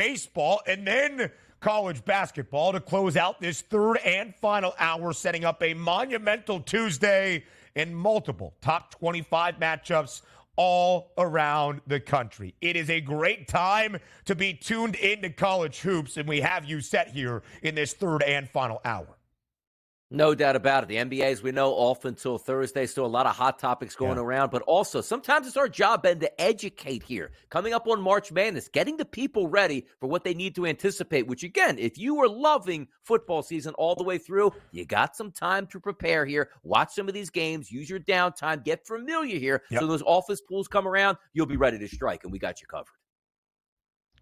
baseball, and then college basketball to close out this third and final hour, setting up a monumental Tuesday in multiple top 25 matchups all around the country. It is a great time to be tuned into college hoops, and we have you set here in this third and final hour. No doubt about it. The NBA, as we know, off until Thursday. Still a lot of hot topics going around. But also, sometimes it's our job, Ben, to educate here. Coming up on March Madness, getting the people ready for what they need to anticipate, which, again, if you are loving football season all the way through, you got some time to prepare here. Watch some of these games. Use your downtime. Get familiar here. So those office pools come around, you'll be ready to strike, and we got you covered.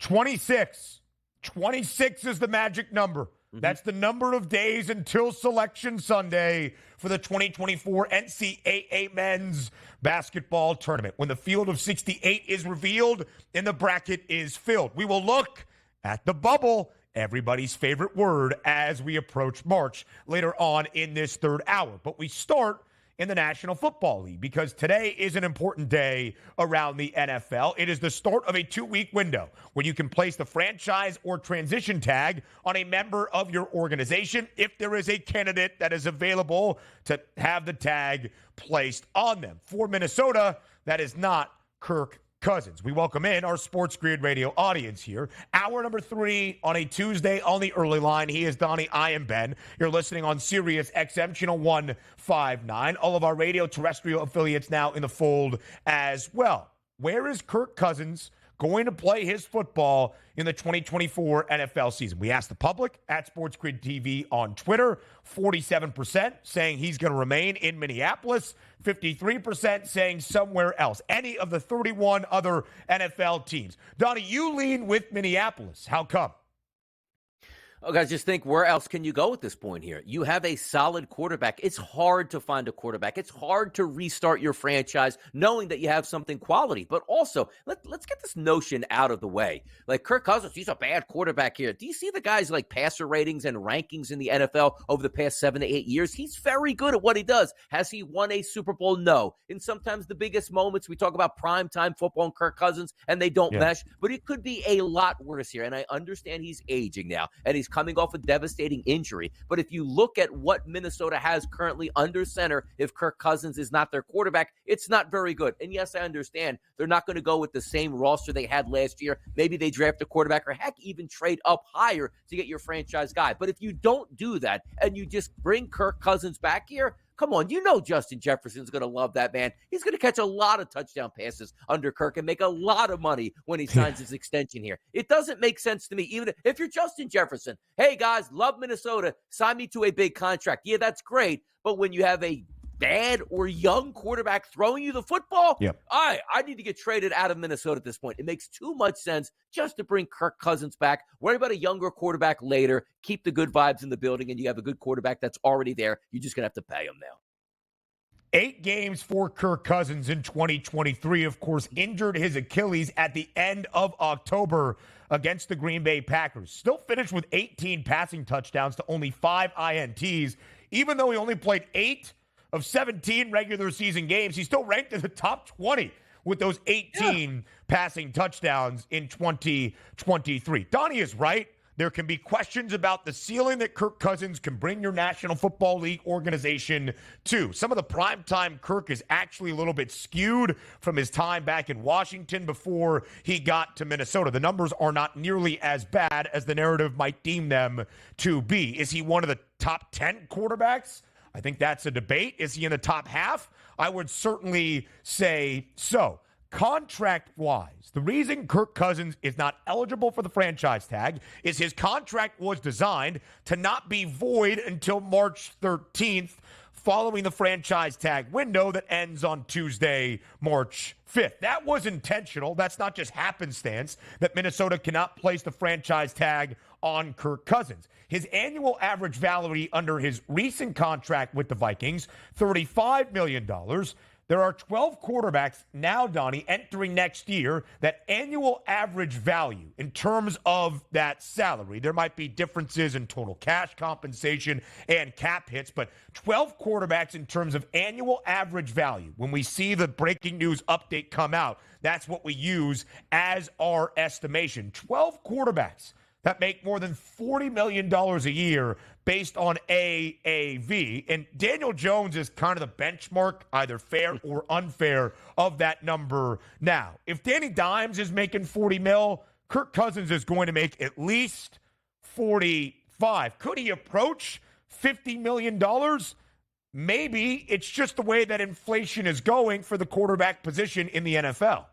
26. 26 is the magic number. That's the number of days until Selection Sunday for the 2024 NCAA Men's Basketball Tournament, when the field of 68 is revealed and the bracket is filled. We will look at the bubble, everybody's favorite word, as we approach March later on in this third hour. But we start in the National Football League, because today is an important day around the NFL. It is the start of a 2-week window where you can place the franchise or transition tag on a member of your organization if there is a candidate that is available to have the tag placed on them. For Minnesota, that is not Kirk Cousins. We welcome in our SportsGrid radio audience here. Hour number 3 on a Tuesday on the early line. He is Donnie. I am Ben. You're listening on Sirius XM channel 159. All of our radio terrestrial affiliates now in the fold as well. Where is Kirk Cousins going to play his football in the 2024 NFL season? We asked the public at SportsGrid TV on Twitter. 47% saying he's going to remain in Minneapolis. 53% saying somewhere else. Any of the 31 other NFL teams. Donnie, you lean with Minneapolis. How come? Oh, guys, just think, where else can you go at this point here? You have a solid quarterback. It's hard to find a quarterback. It's hard to restart your franchise knowing that you have something quality. But also, let's get this notion out of the way. Like, Kirk Cousins, he's a bad quarterback here. Do you see the guys like passer ratings and rankings in the NFL over the past 7 to 8 years? He's very good at what he does. Has he won a Super Bowl? No. In sometimes the biggest moments, we talk about primetime football and Kirk Cousins, and they don't mesh. But it could be a lot worse here. And I understand he's aging now, and he's coming off a devastating injury. But if you look at what Minnesota has currently under center, if Kirk Cousins is not their quarterback, it's not very good. And yes, I understand they're not going to go with the same roster they had last year. Maybe they draft a quarterback, or heck, even trade up higher to get your franchise guy. But if you don't do that and you just bring Kirk Cousins back here, come on, you know Justin Jefferson's going to love that man. He's going to catch a lot of touchdown passes under Kirk and make a lot of money when he signs his extension here. It doesn't make sense to me, even if you're Justin Jefferson. Hey, guys, love Minnesota. Sign me to a big contract. Yeah, that's great. But when you have a bad or young quarterback throwing you the football, I need to get traded out of Minnesota at this point. It makes too much sense just to bring Kirk Cousins back. Worry about a younger quarterback later. Keep the good vibes in the building, and you have a good quarterback that's already there. You're just going to have to pay him now. 8 games for Kirk Cousins in 2023. Of course, injured his Achilles at the end of October against the Green Bay Packers. Still finished with 18 passing touchdowns to only 5 INTs. Even though he only played 8 of 17 regular season games, he's still ranked in the top 20 with those 18 passing touchdowns in 2023. Donnie is right. There can be questions about the ceiling that Kirk Cousins can bring your National Football League organization to. Some of the primetime Kirk is actually a little bit skewed from his time back in Washington before he got to Minnesota. The numbers are not nearly as bad as the narrative might deem them to be. Is he one of the top 10 quarterbacks? I think that's a debate. Is he in the top half? I would certainly say so. Contract-wise, the reason Kirk Cousins is not eligible for the franchise tag is his contract was designed to not be void until March 13th, following the franchise tag window that ends on Tuesday, March 5th. That was intentional. That's not just happenstance that Minnesota cannot place the franchise tag on Kirk Cousins. His annual average salary under his recent contract with the Vikings, $35 million. There are 12 quarterbacks now, Donnie, entering next year that annual average value in terms of that salary. There might be differences in total cash compensation and cap hits, but 12 quarterbacks in terms of annual average value. When we see the breaking news update come out, that's what we use as our estimation. 12 quarterbacks that make more than $40 million a year based on AAV. And Daniel Jones is kind of the benchmark, either fair or unfair, of that number now. If Danny Dimes is making 40 mil, Kirk Cousins is going to make at least 45. Could he approach $50 million? Maybe. It's just the way that inflation is going for the quarterback position in the NFL.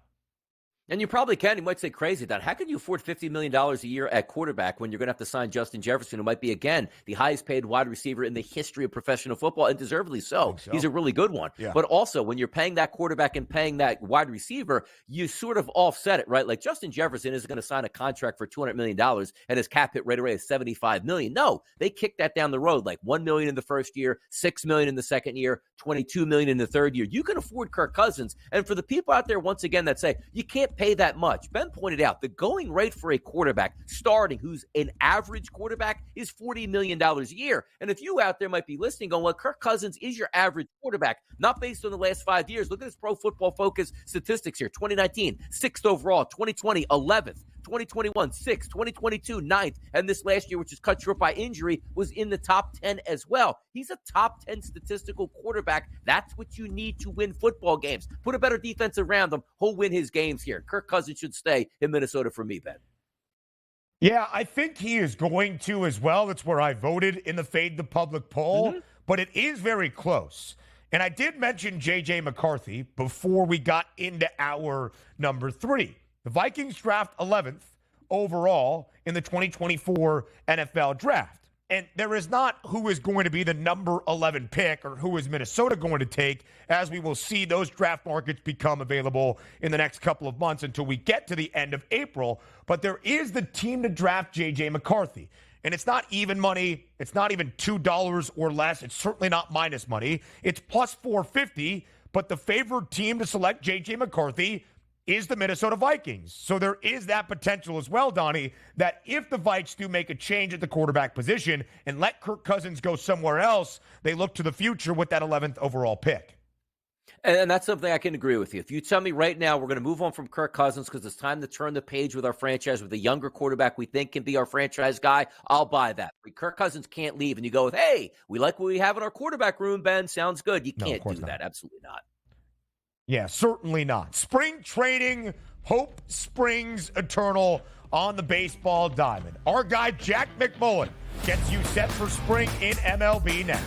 And you probably can. You might say crazy that. How can you afford $50 million a year at quarterback when you're going to have to sign Justin Jefferson, who might be, again, the highest paid wide receiver in the history of professional football, and deservedly so. He's a really good one. Yeah. But also, when you're paying that quarterback and paying that wide receiver, you sort of offset it, right? Like Justin Jefferson isn't going to sign a contract for $200 million and his cap hit right away is $75 million. No, they kicked that down the road, like $1 million in the first year, $6 million in the second year, $22 million in the third year. You can afford Kirk Cousins. And for the people out there, once again, that say, you can't pay that much. Ben pointed out the going rate for a quarterback starting who's an average quarterback is $40 million a year. And if you out there might be listening going, well, Kirk Cousins is your average quarterback, not based on the last 5 years. Look at his Pro Football Focus statistics here. 2019, 6th overall. 2020, 11th. 2021, 6th. 2022, 9th. And this last year, which is cut short by injury, was in the top 10 as well. He's a top 10 statistical quarterback. That's what you need to win football games. Put a better defense around him. He'll win his games here. Kirk Cousins should stay in Minnesota for me, Ben. Yeah, I think he is going to as well. That's where I voted in the Fade the Public poll, but it is very close. And I did mention J.J. McCarthy before we got into our number 3. The Vikings draft 11th overall in the 2024 NFL draft. And there is not who is going to be the number 11 pick or who is Minnesota going to take, as we will see those draft markets become available in the next couple of months until we get to the end of April. But there is the team to draft J.J. McCarthy. And it's not even money. It's not even $2 or less. It's certainly not minus money. It's plus 450. But the favored team to select J.J. McCarthy is the Minnesota Vikings. So there is that potential as well, Donnie, that if the Vikes do make a change at the quarterback position and let Kirk Cousins go somewhere else, they look to the future with that 11th overall pick. And that's something I can agree with you. If you tell me right now we're going to move on from Kirk Cousins because it's time to turn the page with our franchise with a younger quarterback we think can be our franchise guy, I'll buy that. But Kirk Cousins can't leave and you go with, hey, we like what we have in our quarterback room, Ben. Sounds good. You can't do that. Absolutely not. Yeah, certainly not. Spring training, hope springs eternal on the baseball diamond. Our guy, Jack McMullen, gets you set for spring in MLB next.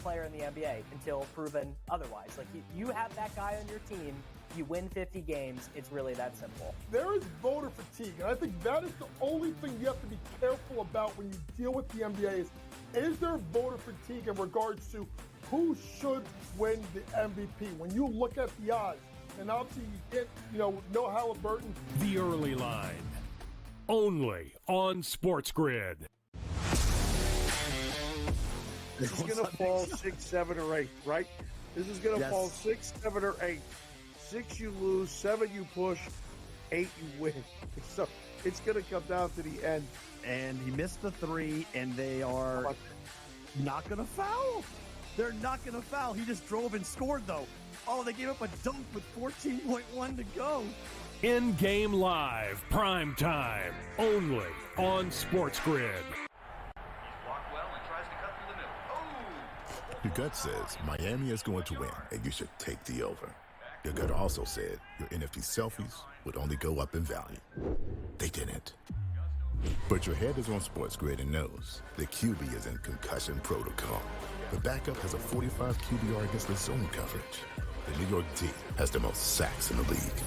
Player in the NBA until proven otherwise. Like you have that guy on your team, you win 50 games. It's really that simple. There is voter fatigue, and I think that is the only thing you have to be careful about when you deal with the NBA is there voter fatigue in regards to who should win the MVP? When you look at the odds, and obviously you get, no Halliburton. The Early Line, only on SportsGrid. This is going to fall 6, 7, or 8, right? This is going to fall 6, 7, or 8. 6 you lose, 7 you push, 8 you win. So it's going to come down to the end. And he missed the 3, and they are not going to foul. They're not going to foul. He just drove and scored, though. Oh, they gave up a dunk with 14.1 to go. In-game live, prime time, only on SportsGrid. Your gut says Miami is going to win, and you should take the over. Your gut also said your NFT selfies would only go up in value. They didn't. But your head is on SportsGrid and knows the QB is in concussion protocol. The backup has a 45 QBR against the zone coverage. The New York D has the most sacks in the league.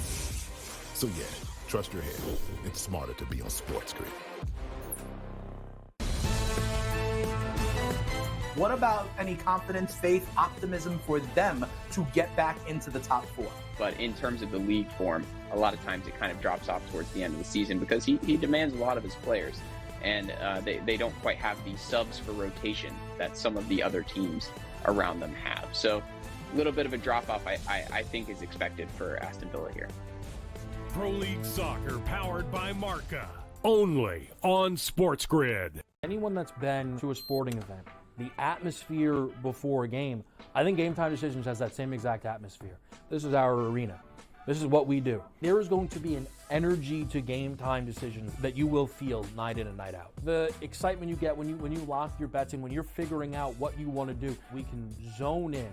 So yeah, Trust your head. It's smarter to be on SportsGrid. What about any confidence, faith, optimism for them to get back into the top 4? But in terms of the league form, a lot of times it kind of drops off towards the end of the season because he demands a lot of his players. And they don't quite have the subs for rotation that some of the other teams around them have. So a little bit of a drop-off, I think, is expected for Aston Villa here. Pro League Soccer powered by Marca. Only on SportsGrid. Anyone that's been to a sporting event, the atmosphere before a game, I think Game Time Decisions has that same exact atmosphere. This is our arena. This is what we do. There is going to be an energy to Game Time Decisions that you will feel night in and night out. The excitement you get when you lock your bets in, when you're figuring out what you want to do, we can zone in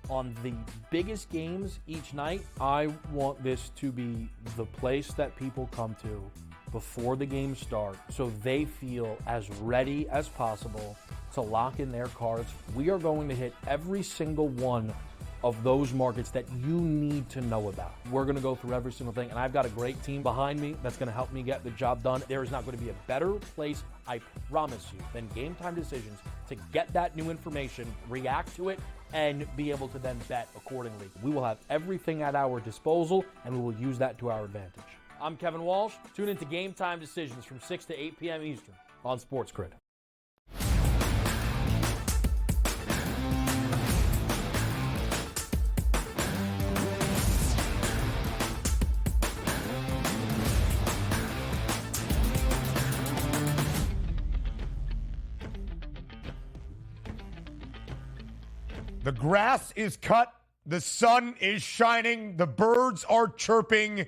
on the biggest games each night. I want this to be the place that people come to before the games start so they feel as ready as possible to lock in their cards. We are going to hit every single one of those markets that you need to know about. We're going to go through every single thing, and I've got a great team behind me that's going to help me get the job done. There is not going to be a better place, I promise you, than Game Time Decisions to get that new information, react to it, and be able to then bet accordingly. We will have everything at our disposal, and we will use that to our advantage. I'm Kevin Walsh. Tune into Game Time Decisions from 6 to 8 p.m. Eastern on SportsGrid. The grass is cut, the sun is shining, the birds are chirping.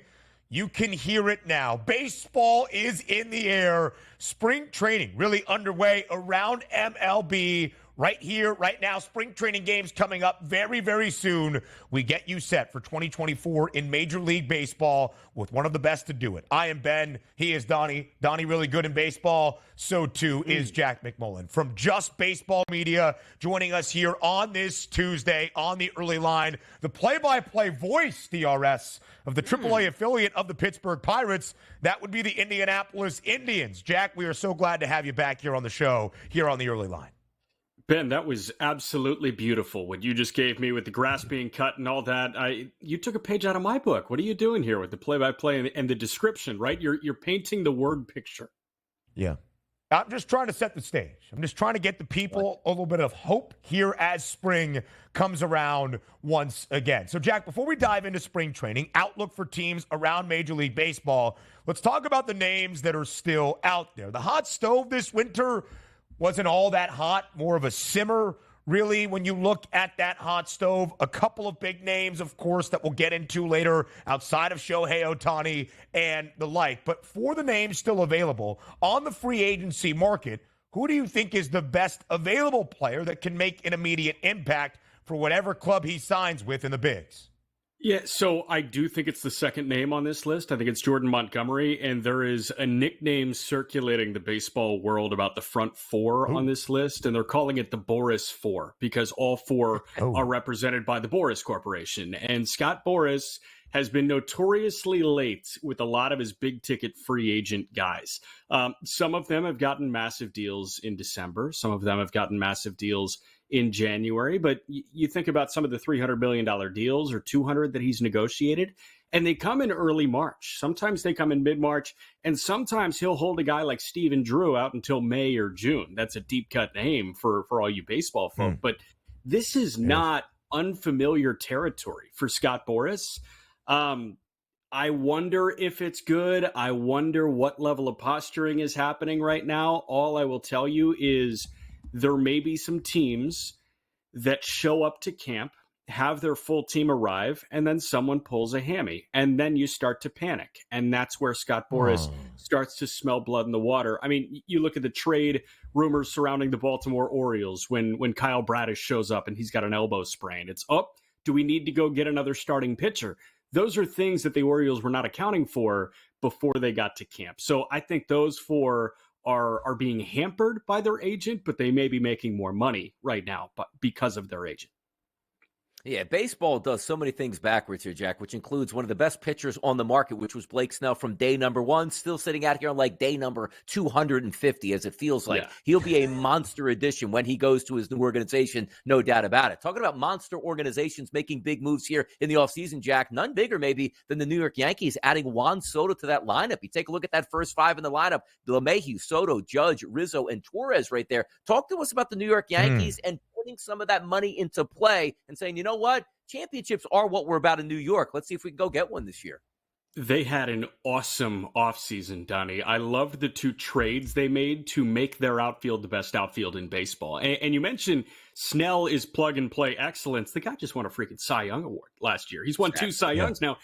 You can hear it now. Baseball is in the air. Spring training really underway around MLB. Right here, right now, spring training games coming up very, very soon. We get you set for 2024 in Major League Baseball with one of the best to do it. I am Ben. He is Donnie. Donnie really good in baseball. So, too, is Jack McMullen. From Just Baseball Media, joining us here on this Tuesday on the early line, the play-by-play voice, DRS, of the AAA affiliate of the Pittsburgh Pirates. That would be the Indianapolis Indians. Jack, we are so glad to have you back here on the show, here on the early line. Ben, that was absolutely beautiful. What you just gave me with the grass being cut and all that, you took a page out of my book. What are you doing here with the play-by-play and the description, right? You're painting the word picture. Yeah. I'm just trying to set the stage. I'm just trying to get the people a little bit of hope here as spring comes around once again. So, Jack, before we dive into spring training, outlook for teams around Major League Baseball, let's talk about the names that are still out there. The hot stove this winter wasn't all that hot, more of a simmer, really, when you look at that hot stove. A couple of big names, of course, that we'll get into later outside of Shohei Ohtani and the like. But for the names still available on the free agency market, who do you think is the best available player that can make an immediate impact for whatever club he signs with in the bigs? Yeah, so I do think it's the second name on this list. I think it's Jordan Montgomery, and there is a nickname circulating the baseball world about the front four on this list, and they're calling it the Boras Four because all four are represented by the Boras Corporation. And Scott Boras has been notoriously late with a lot of his big-ticket free agent guys. Some of them have gotten massive deals in December. Some of them have gotten massive deals in January, but you think about some of the $300 million deals or 200 that he's negotiated, and they come in early March. Sometimes they come in mid-March, and sometimes he'll hold a guy like Steven Drew out until May or June. That's a deep-cut name for all you baseball folk, but this is not unfamiliar territory for Scott Boras. I wonder if it's good. I wonder what level of posturing is happening right now. All I will tell you is there may be some teams that show up to camp, have their full team arrive, and then someone pulls a hammy, and then you start to panic. And that's where Scott Boras starts to smell blood in the water. I mean, you look at the trade rumors surrounding the Baltimore Orioles when Kyle Bradish shows up and he's got an elbow sprain. It's, do we need to go get another starting pitcher? Those are things that the Orioles were not accounting for before they got to camp. So I think those four are being hampered by their agent, but they may be making more money right now because of their agent. Yeah, baseball does so many things backwards here, Jack, which includes one of the best pitchers on the market, which was Blake Snell from day number 1, still sitting out here on like day number 250, as it feels like. Yeah. He'll be a monster addition when he goes to his new organization, no doubt about it. Talking about monster organizations making big moves here in the offseason, Jack, none bigger maybe than the New York Yankees adding Juan Soto to that lineup. You take a look at that first 5 in the lineup, LeMahieu, Soto, Judge, Rizzo, and Torres right there. Talk to us about the New York Yankees and putting some of that money into play and saying, you know what? Championships are what we're about in New York. Let's see if we can go get one this year. They had an awesome offseason, Donnie. I loved the 2 trades they made to make their outfield the best outfield in baseball. And you mentioned Snell is plug-and-play excellence. The guy just won a freaking Cy Young Award last year. He's won 2 Cy Youngs now.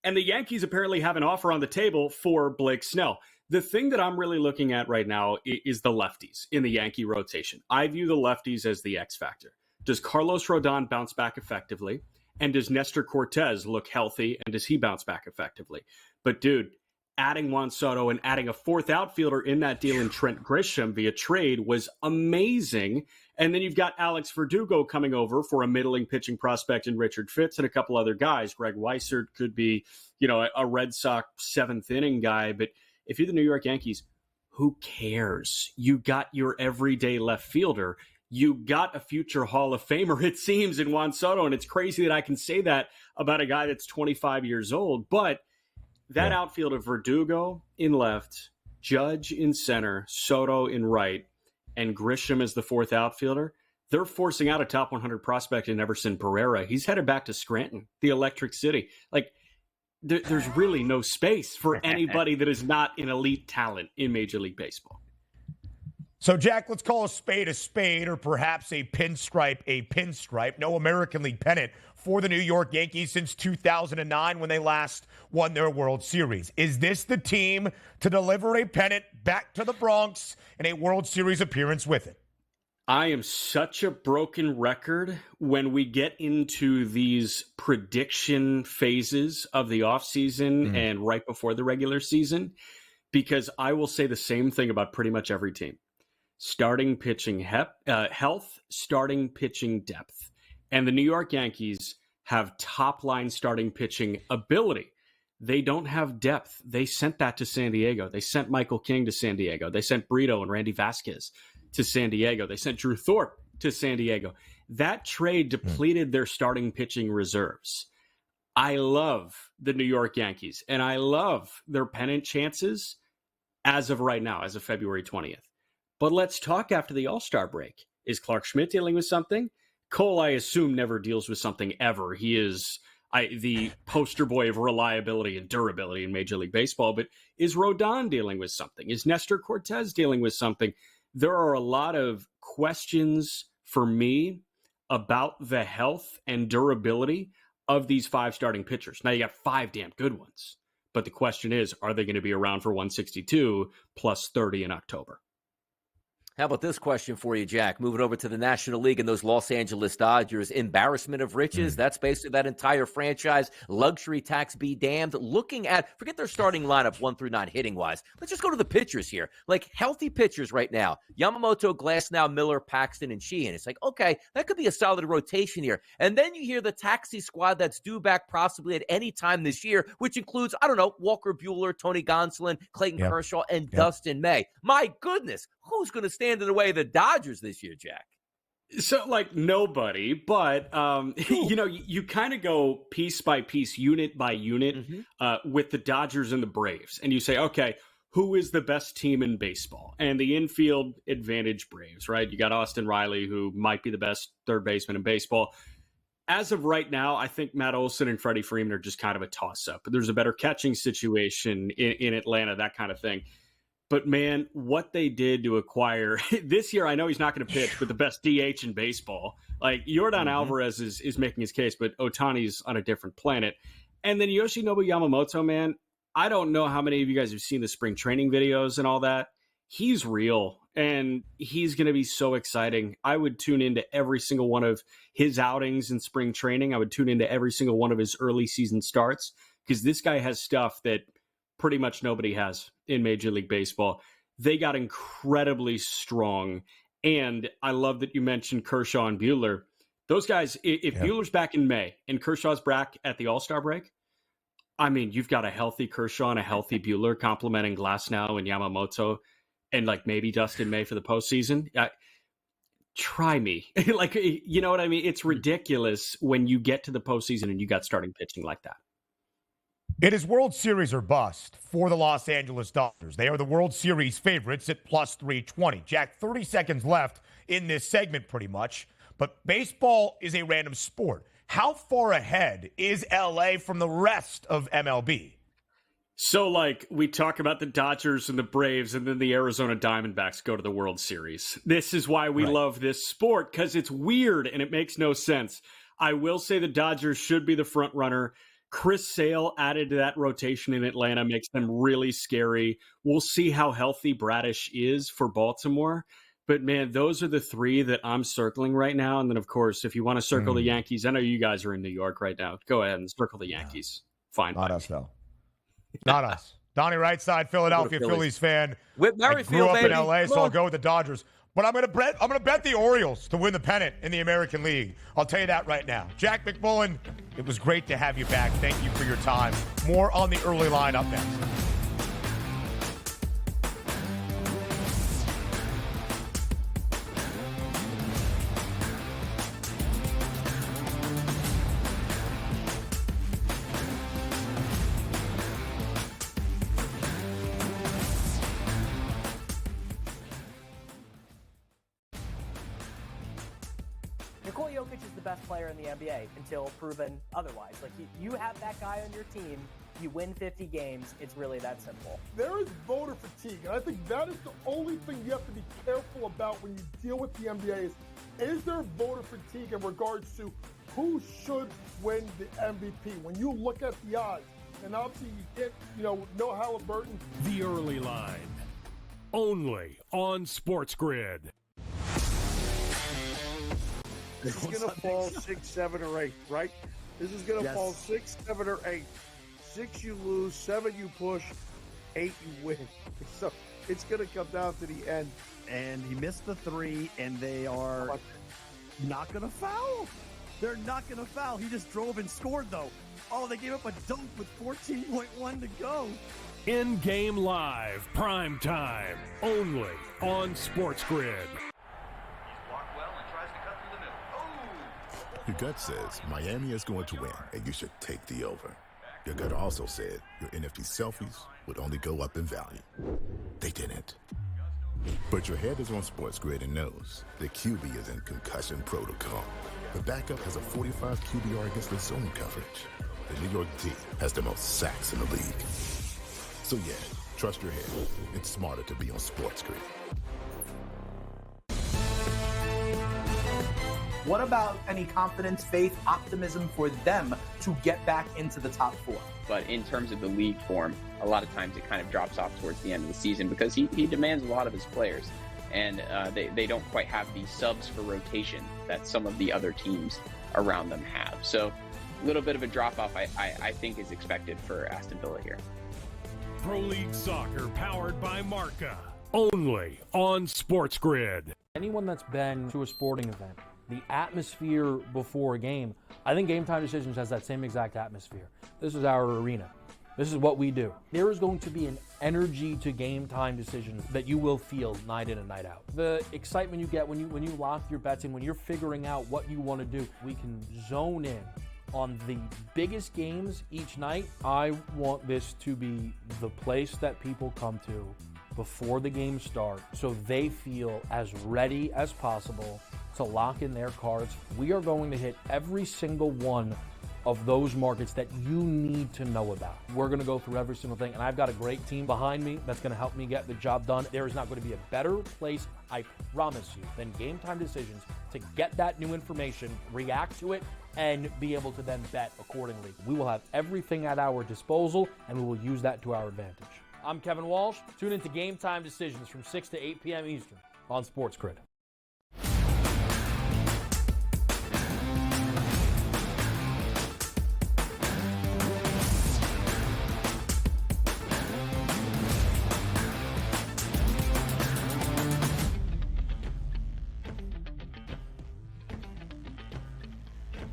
And the Yankees apparently have an offer on the table for Blake Snell. The thing that I'm really looking at right now is the lefties in the Yankee rotation. I view the lefties as the X factor. Does Carlos Rodon bounce back effectively? And does Nestor Cortez look healthy? And does he bounce back effectively? But dude, adding Juan Soto and adding a 4th outfielder in that deal in Trent Grisham via trade was amazing. And then you've got Alex Verdugo coming over for a middling pitching prospect in Richard Fitz and a couple other guys. Greg Weissert could be, a Red Sox 7th inning guy. But if you're the New York Yankees, who cares? You got your everyday left fielder. You got a future Hall of Famer, it seems, in Juan Soto. And it's crazy that I can say that about a guy that's 25 years old. But that outfield of Verdugo in left, Judge in center, Soto in right, and Grisham as the 4th outfielder, they're forcing out a top 100 prospect in Everson Pereira. He's headed back to Scranton, the Electric City. There's really no space for anybody that is not an elite talent in Major League Baseball. So, Jack, let's call a spade, or perhaps a pinstripe. No American League pennant for the New York Yankees since 2009 when they last won their World Series. Is this the team to deliver a pennant back to the Bronx and a World Series appearance with it? I am such a broken record when we get into these prediction phases of the offseason and right before the regular season, because I will say the same thing about pretty much every team. Starting pitching health, starting pitching depth. And the New York Yankees have top-line starting pitching ability. They don't have depth. They sent that to San Diego. They sent Michael King to San Diego. They sent Brito and Randy Vasquez to San Diego. They sent Drew Thorpe to San Diego. That trade depleted their starting pitching reserves. I love the New York Yankees, and I love their pennant chances as of right now, as of February 20th. But let's talk after the All-Star break. Is Clark Schmidt dealing with something? Cole, I assume, never deals with something ever. He is the poster boy of reliability and durability in Major League Baseball. But is Rodon dealing with something? Is Nestor Cortez dealing with something? There are a lot of questions for me about the health and durability of these 5 starting pitchers. Now, you got 5 damn good ones. But the question is, are they going to be around for 162 plus 30 in October? How about this question for you, Jack? Moving over to the National League and those Los Angeles Dodgers. Embarrassment of riches. That's basically that entire franchise. Luxury tax be damned. Looking at, forget their starting lineup 1 through 9 hitting-wise. Let's just go to the pitchers here. Like, healthy pitchers right now. Yamamoto, Glasnow, Miller, Paxton, and Sheehan. It's like, okay, that could be a solid rotation here. And then you hear the taxi squad that's due back possibly at any time this year, which includes, Walker Buehler, Tony Gonsolin, Clayton Kershaw, and Dustin May. My goodness, who's going to stand in the way of the Dodgers this year, Jack? So, nobody, but, you kind of go piece by piece, unit by unit with the Dodgers and the Braves. And you say, okay, who is the best team in baseball? And the infield advantage Braves, right? You got Austin Riley, who might be the best third baseman in baseball. As of right now, I think Matt Olson and Freddie Freeman are just kind of a toss-up. There's a better catching situation in Atlanta, that kind of thing. But, man, what they did to acquire this year, I know he's not going to pitch, but the best DH in baseball. Yordan Alvarez is making his case, but Ohtani's on a different planet. And then Yoshinobu Yamamoto, man, I don't know how many of you guys have seen the spring training videos and all that. He's real, and he's going to be so exciting. I would tune into every single one of his outings in spring training. I would tune into every single one of his early season starts, because this guy has stuff that pretty much nobody has in Major League Baseball. They got incredibly strong. And I love that you mentioned Kershaw and Buehler. Those guys, if Buehler's back in May and Kershaw's back at the All-Star break, I mean, you've got a healthy Kershaw and a healthy Buehler complementing Glasnow and Yamamoto and like maybe Dustin May for the postseason. Try me. Like, you know what I mean? It's ridiculous when you get to the postseason and you got starting pitching like that. It is World Series or bust for the Los Angeles Dodgers. They are the World Series favorites at plus 320. Jack, 30 seconds left in this segment pretty much, but baseball is a random sport. How far ahead is LA from the rest of MLB? So, like, we talk about the Dodgers and the Braves, and then the Arizona Diamondbacks go to the World Series. This is why we love this sport, because it's weird and it makes no sense. I will say the Dodgers should be the front runner. Chris Sale added to that rotation in Atlanta makes them really scary. We'll see how healthy Bradish is for Baltimore. But, man, those are the three that I'm circling right now. And then, of course, if you want to circle the Yankees, I know you guys are in New York right now. Go ahead and circle the Yankees. Fine. Not us, though. Not us. Donnie Rightside, Philadelphia Phillies fan. Whit I grew Merrifield, up baby. in LA, Come so I'll on. go with the Dodgers. But I'm gonna bet the Orioles to win the pennant in the American League. I'll tell you that right now. Jack McMullen, it was great to have you back. Thank you for your time. More on the early line up next. Nikola Jokic is the best player in the NBA until proven otherwise. Like, you have that guy on your team, you win 50 games, it's really that simple. There is voter fatigue, and I think that is the only thing you have to be careful about when you deal with the NBA is there voter fatigue in regards to who should win the MVP? When you look at the odds, and obviously you get, no Halliburton. The Early Line, only on SportsGrid. This is going to fall 6, 7, or 8, right? This is going to fall 6, 7, or 8. 6 you lose, 7 you push, 8 you win. So it's going to come down to the end. And he missed the 3, and they are not going to foul. They're not going to foul. He just drove and scored, though. Oh, they gave up a dunk with 14.1 to go. In-game live, prime time, only on SportsGrid. Your gut says Miami is going to win, and you should take the over. Your gut also said your NFT selfies would only go up in value. They didn't. But your head is on SportsGrid and knows the QB is in concussion protocol. The backup has a 45 QBR against the zone coverage. The New York D has the most sacks in the league. So yeah, trust your head. It's smarter to be on SportsGrid. What about any confidence, faith, optimism for them to get back into the top 4? But in terms of the league form, a lot of times it kind of drops off towards the end of the season because he demands a lot of his players. And they don't quite have the subs for rotation that some of the other teams around them have. So a little bit of a drop-off, I think, is expected for Aston Villa here. Pro League Soccer powered by Marca, only on SportsGrid. Anyone that's been to a sporting event, the atmosphere before a game, I think Game Time Decisions has that same exact atmosphere. This is our arena. This is what we do. There is going to be an energy to Game Time Decisions that you will feel night in and night out. The excitement you get when you lock your bets in, when you're figuring out what you want to do, we can zone in on the biggest games each night. I want this to be the place that people come to before the games start so they feel as ready as possible to lock in their cards. We are going to hit every single one of those markets that you need to know about. We're going to go through every single thing, and I've got a great team behind me that's going to help me get the job done. There is not going to be a better place, I promise you, than Game Time Decisions to get that new information, react to it, and be able to then bet accordingly. We will have everything at our disposal, and we will use that to our advantage. I'm Kevin Walsh. Tune into Game Time Decisions from 6 to 8 p.m. Eastern on SportsGrid.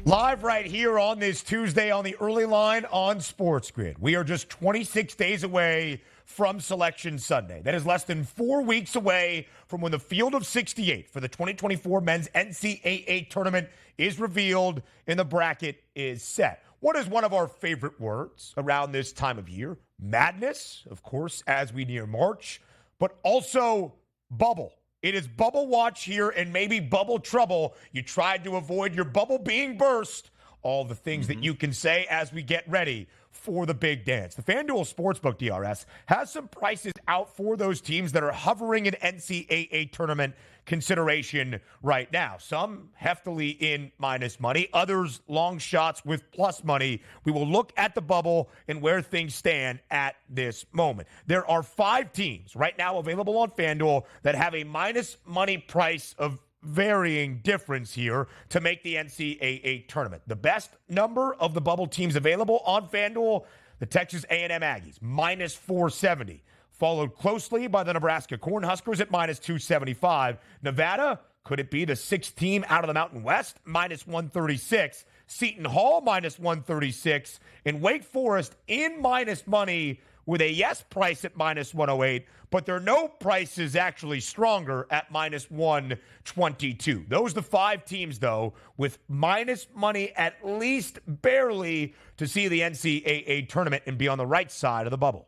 Live right here on this Tuesday on the early line on SportsGrid. We are just 26 days away from Selection Sunday. That is less than 4 weeks away from when the field of 68 for the 2024 men's NCAA tournament is revealed and the bracket is set. What is one of our favorite words around this time of year? Madness, of course, as we near March, but also bubble. It is bubble watch here and maybe bubble trouble. You tried to avoid your bubble being burst. All the things that you can say as we get ready for the big dance. The FanDuel Sportsbook DRS has some prices out for those teams that are hovering in NCAA tournament consideration right now. Some heftily in minus money, others long shots with plus money. We will look at the bubble and where things stand at this moment. There are 5 teams right now available on FanDuel that have a minus money price of varying difference here to make the NCAA tournament. The best number of the bubble teams available on FanDuel, the Texas A&M Aggies, minus 470. Followed closely by the Nebraska Cornhuskers at minus 275. Nevada, could it be the 6th team out of the Mountain West? Minus 136. Seton Hall, minus 136. And Wake Forest in minus money with a yes price at minus 108, but their no price is actually stronger at minus 122. Those are the 5 teams, though, with minus money at least barely to see the NCAA tournament and be on the right side of the bubble.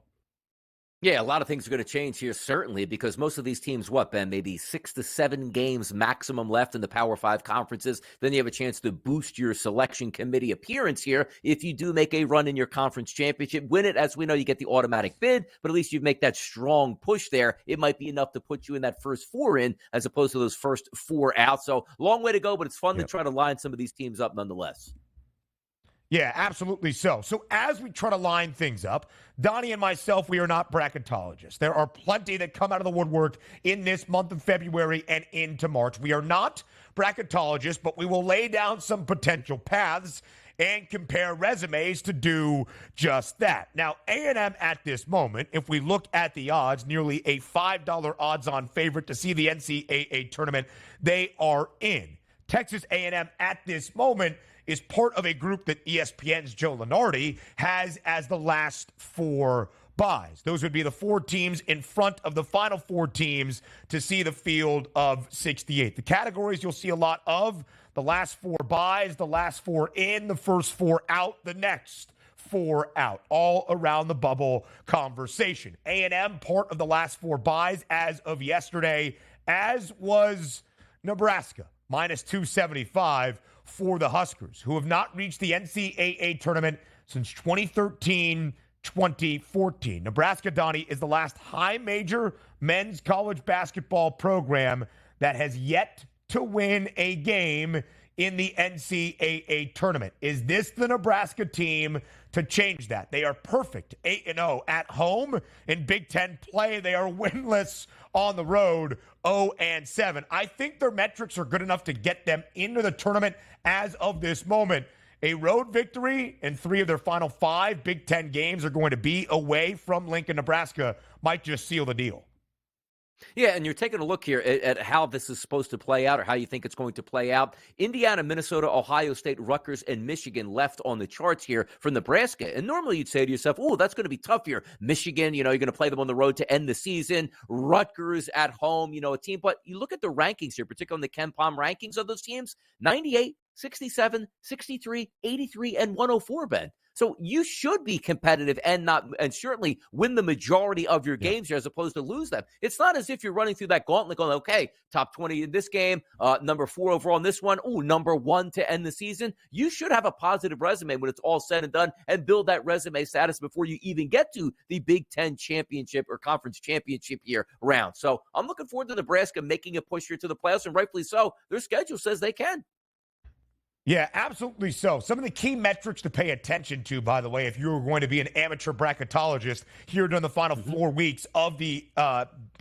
Yeah, a lot of things are going to change here, certainly, because most of these teams, Ben, maybe 6 to 7 games maximum left in the Power 5 conferences. Then you have a chance to boost your selection committee appearance here. If you do make a run in your conference championship, win it, as we know, you get the automatic bid, but at least you make that strong push there. It might be enough to put you in that first 4 in as opposed to those first 4 out. So long way to go, but it's fun to try to line some of these teams up nonetheless. Yeah, absolutely so. So as we try to line things up, Donnie and myself, we are not bracketologists. There are plenty that come out of the woodwork in this month of February and into March. We are not bracketologists, but we will lay down some potential paths and compare resumes to do just that. Now, A&M at this moment, if we look at the odds, nearly a $5 odds-on favorite to see the NCAA tournament, they are in. Texas A&M at this moment is part of a group that ESPN's Joe Lunardi has as the last 4 buys. Those would be the 4 teams in front of the final 4 teams to see the field of 68. The categories you'll see a lot of: the last 4 buys, the last 4 in, the first 4 out, the next 4 out, all around the bubble conversation. A&M, part of the last 4 buys as of yesterday, as was Nebraska, minus 275 for the Huskers, who have not reached the NCAA tournament since 2013-2014. Nebraska, Donnie, is the last high major men's college basketball program that has yet to win a game in the NCAA tournament. Is this the Nebraska team to change that? They are perfect 8-0 at home. In Big Ten play, they are winless on the road, 0-7. I think their metrics are good enough to get them into the tournament as of this moment. A road victory in 3 of their final 5 Big Ten games are going to be away from Lincoln, Nebraska, might just seal the deal. Yeah, and you're taking a look here at how this is supposed to play out, or how you think it's going to play out. Indiana, Minnesota, Ohio State, Rutgers, and Michigan left on the charts here from Nebraska. And normally you'd say to yourself, oh, that's going to be tough here. Michigan, you're going to play them on the road to end the season. Rutgers at home, a team. But you look at the rankings here, particularly in the Ken Pom rankings of those teams, 98, 67, 63, 83, and 104, Ben. So you should be competitive and certainly win the majority of your games here as opposed to lose them. It's not as if you're running through that gauntlet going, okay, top 20 in this game, number 4 overall in this one, number 1 to end the season. You should have a positive resume when it's all said and done and build that resume status before you even get to the Big Ten championship or conference championship year round. So I'm looking forward to Nebraska making a push here to the playoffs, and rightfully so. Their schedule says they can. Yeah, absolutely so. Some of the key metrics to pay attention to, by the way, if you're going to be an amateur bracketologist here during the final 4 weeks of the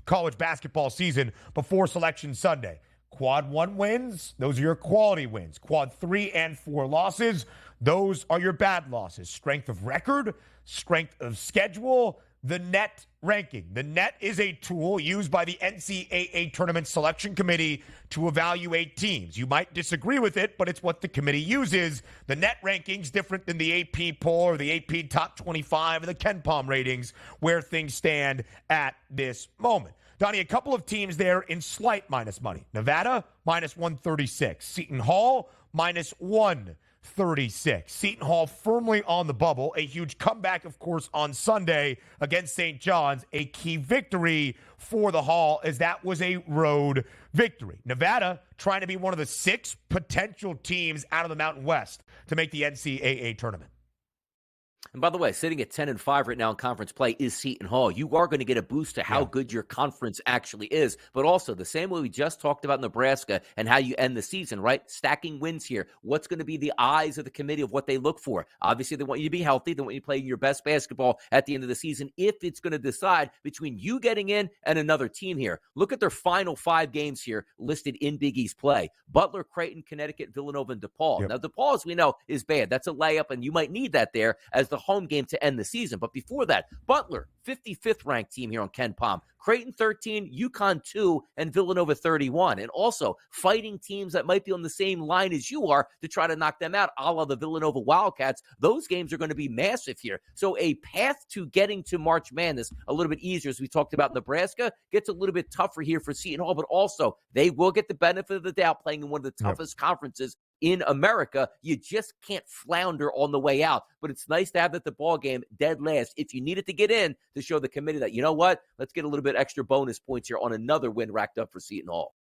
college basketball season before Selection Sunday. Quad 1 wins, those are your quality wins. Quad 3 and 4 losses, those are your bad losses. Strength of record, strength of schedule, the net ranking. The net is a tool used by the NCAA Tournament Selection Committee to evaluate teams. You might disagree with it, but it's what the committee uses. The net ranking's different than the AP poll or the AP top 25 or the KenPom ratings, where things stand at this moment. Donnie, a couple of teams there in slight minus money. Nevada, minus 136. Seton Hall, minus 136. Seton Hall firmly on the bubble. A huge comeback, of course, on Sunday against St. John's. A key victory for the Hall, as that was a road victory. Nevada trying to be one of the 6 potential teams out of the Mountain West to make the NCAA tournament. And by the way, sitting at 10-5 right now in conference play is Seton Hall. You are going to get a boost to how good your conference actually is, but also the same way we just talked about Nebraska and how you end the season, right? Stacking wins here. What's going to be the eyes of the committee of what they look for? Obviously, they want you to be healthy. They want you to play your best basketball at the end of the season if it's going to decide between you getting in and another team here. Look at their final 5 games here listed in Big East play. Butler, Creighton, Connecticut, Villanova, and DePaul. Now, DePaul, as we know, is bad. That's a layup, and you might need that there as the home game to end the season. But before that, Butler, 55th ranked team here on KenPom. Creighton 13, UConn 2, and Villanova 31. And also fighting teams that might be on the same line as you are to try to knock them out, a la the Villanova Wildcats. Those games are going to be massive here. So a path to getting to March Madness a little bit easier, as we talked about Nebraska, gets a little bit tougher here for Seton Hall, but also they will get the benefit of the doubt playing in one of the toughest conferences in America. You just can't flounder on the way out. But it's nice to have that the ball game dead last if you need it to get in, to show the committee that, you know what, let's get a little bit extra bonus points here on another win racked up for Seton Hall.